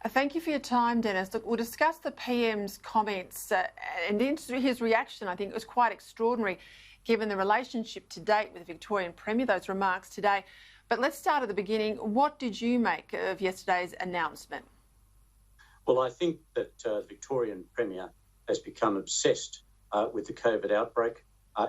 Thank you for your time, Dennis. Look, we'll discuss the PM's comments and his reaction. I think it was quite extraordinary given the relationship to date with the Victorian Premier, those remarks today. But let's start at the beginning. What did you make of yesterday's announcement? Well, I think that the Victorian Premier has become obsessed with the COVID outbreak.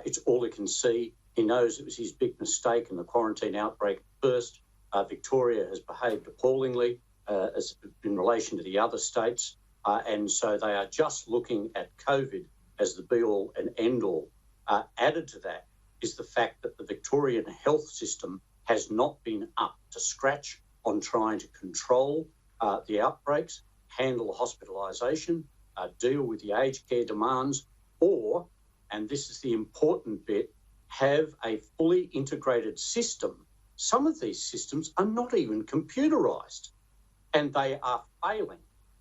It's all he can see. He knows it was his big mistake in the quarantine outbreak first. Victoria has behaved appallingly as in relation to the other states. And so they are just looking at COVID as the be-all and end-all. Added to that is the fact that the Victorian health system has not been up to scratch on trying to control the outbreaks, handle hospitalisation, deal with the aged care demands, or, and this is the important bit, have a fully integrated system. Some of these systems are not even computerised, and they are failing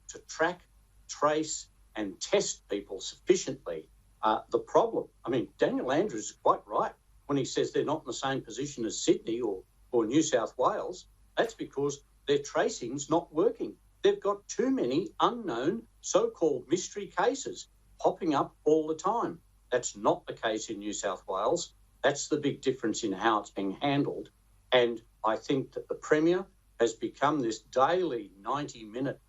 to track, trace and test people sufficiently. The problem, Daniel Andrews is quite right when he says they're not in the same position as Sydney or New South Wales. That's because their tracing's not working. They've got too many unknown so-called mystery cases popping up all the time. That's not the case in New South Wales. That's the big difference in how it's being handled. And I think that the Premier has become this daily 90-minute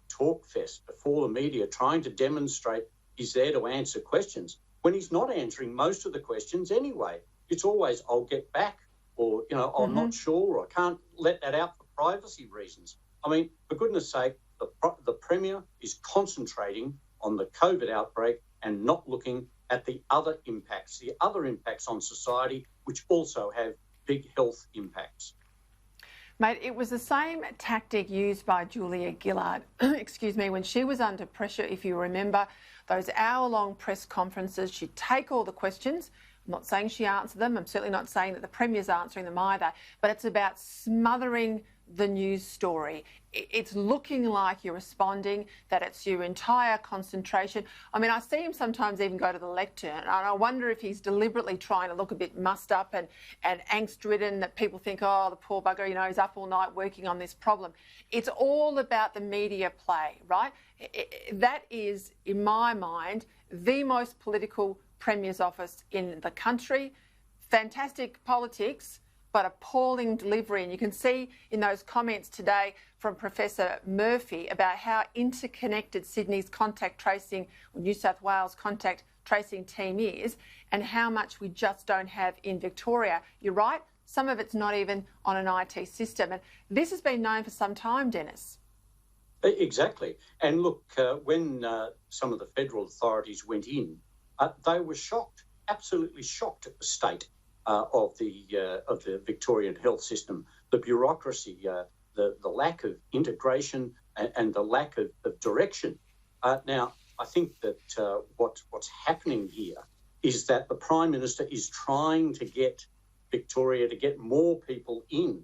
talk fest before the media trying to demonstrate he's there to answer questions when he's not answering most of the questions anyway. It's always, I'll get back, or, I'm not sure, or I can't let that out for privacy reasons. For goodness sake, the Premier is concentrating on the COVID outbreak and not looking at the other impacts on society, which also have big health impacts. Mate, it was the same tactic used by Julia Gillard, when she was under pressure, if you remember, those hour-long press conferences. She'd take all the questions. I'm not saying she answered them. I'm certainly not saying that the Premier's answering them either, but it's about smothering the news story. It's looking like you're responding, that it's your entire concentration. I see him sometimes even go to the lectern, and I wonder if he's deliberately trying to look a bit mussed up and angst-ridden, that people think, oh, the poor bugger, he's up all night working on this problem. It's all about the media play, right? That is, in my mind, the most political Premier's office in the country. Fantastic politics, but appalling delivery. And you can see in those comments today from Professor Murphy about how interconnected Sydney's contact tracing, or New South Wales contact tracing team is, and how much we just don't have in Victoria. You're right, some of it's not even on an IT system. And this has been known for some time, Dennis. Exactly. And look, when some of the federal authorities went in, they were shocked, absolutely shocked at the state of the Victorian health system, the bureaucracy, the lack of integration and the lack of direction. Now, I think that what's happening here is that the Prime Minister is trying to get Victoria to get more people in.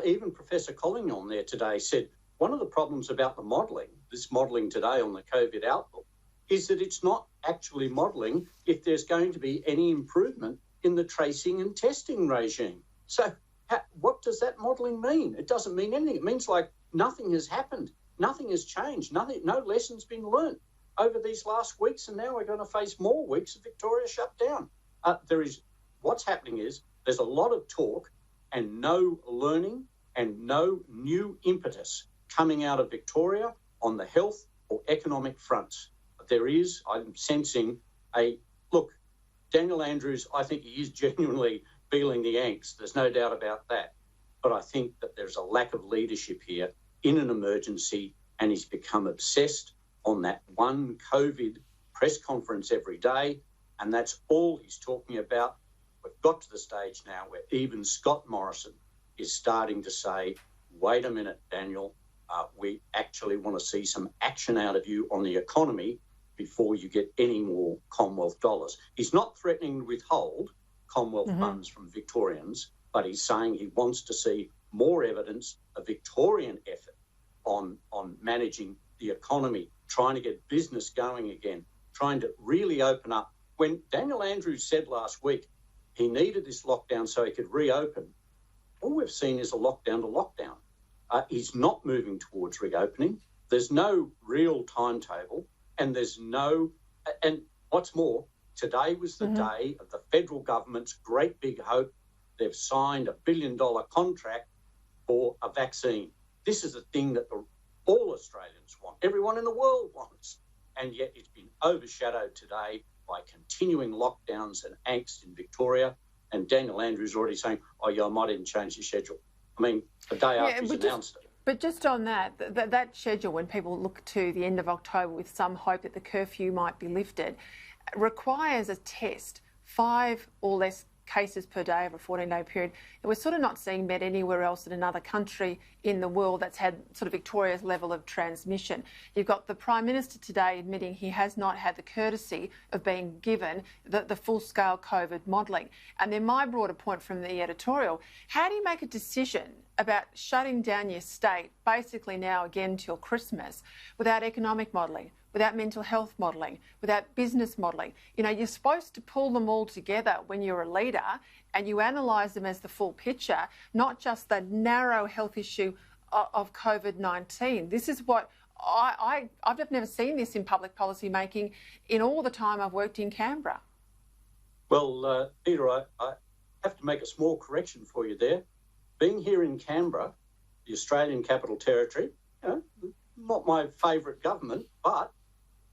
Even Professor Collignon there today said one of the problems about the modelling, this modelling today on the COVID outlook, is that it's not actually modelling if there's going to be any improvement in the tracing and testing regime. So what does that modelling mean? It doesn't mean anything. It means like nothing has happened. Nothing has changed. No lessons been learnt over these last weeks, and now we're going to face more weeks of Victoria shut down. What's happening is there's a lot of talk and no learning and no new impetus coming out of Victoria on the health or economic fronts. I'm sensing Daniel Andrews, I think he is genuinely feeling the angst. There's no doubt about that. But I think that there's a lack of leadership here in an emergency, and he's become obsessed on that one COVID press conference every day, and that's all he's talking about. We've got to the stage now where even Scott Morrison is starting to say, wait a minute, Daniel, we actually want to see some action out of you on the economy before you get any more Commonwealth dollars. He's not threatening to withhold Commonwealth funds from Victorians, but he's saying he wants to see more evidence of Victorian effort on managing the economy, trying to get business going again, trying to really open up. When Daniel Andrews said last week he needed this lockdown so he could reopen, all we've seen is a lockdown to lockdown. He's not moving towards reopening. There's no real timetable, and and what's more, today was the day of the federal government's great big hope. They've signed $1 billion contract for a vaccine. This is a thing that all Australians want, everyone in the world wants, and yet it's been overshadowed today by continuing lockdowns and angst in Victoria. And Daniel Andrews already saying, oh, yeah, I might even change the schedule. I mean, the day after he's announced it. But just on that schedule, when people look to the end of October with some hope that the curfew might be lifted, requires a test, 5 or less cases per day over a 14-day period. We're sort of not seeing that anywhere else in another country in the world that's had sort of Victoria's level of transmission. You've got the Prime Minister today admitting he has not had the courtesy of being given the full-scale COVID modelling. And then my broader point from the editorial, how do you make a decision about shutting down your state basically now again till Christmas without economic modelling, without mental health modelling, without business modelling? You know, you're supposed to pull them all together when you're a leader and you analyse them as the full picture, not just the narrow health issue of COVID-19. This is what I've never seen this in public policy making in all the time I've worked in Canberra. Well, Peter, I have to make a small correction for you there. Being here in Canberra, the Australian Capital Territory, not my favourite government, but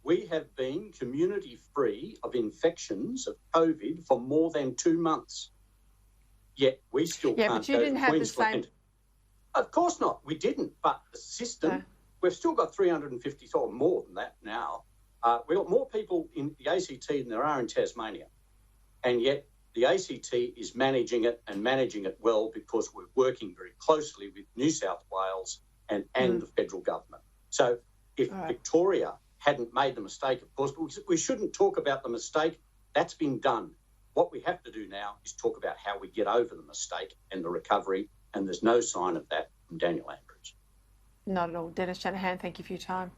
we have been community-free of infections of COVID for more than 2 months. Yet we still can't but you go didn't to have Queensland. the same... Of course not. We didn't. But the system, we've still got 350, or more than that now. We've got more people in the ACT than there are in Tasmania. And yet the ACT is managing it and managing it well because we're working very closely with New South Wales and the federal government. So if Victoria hadn't made the mistake, of course, we shouldn't talk about the mistake. That's been done. What we have to do now is talk about how we get over the mistake and the recovery, and there's no sign of that from Daniel Andrews. Not at all. Dennis Shanahan, thank you for your time.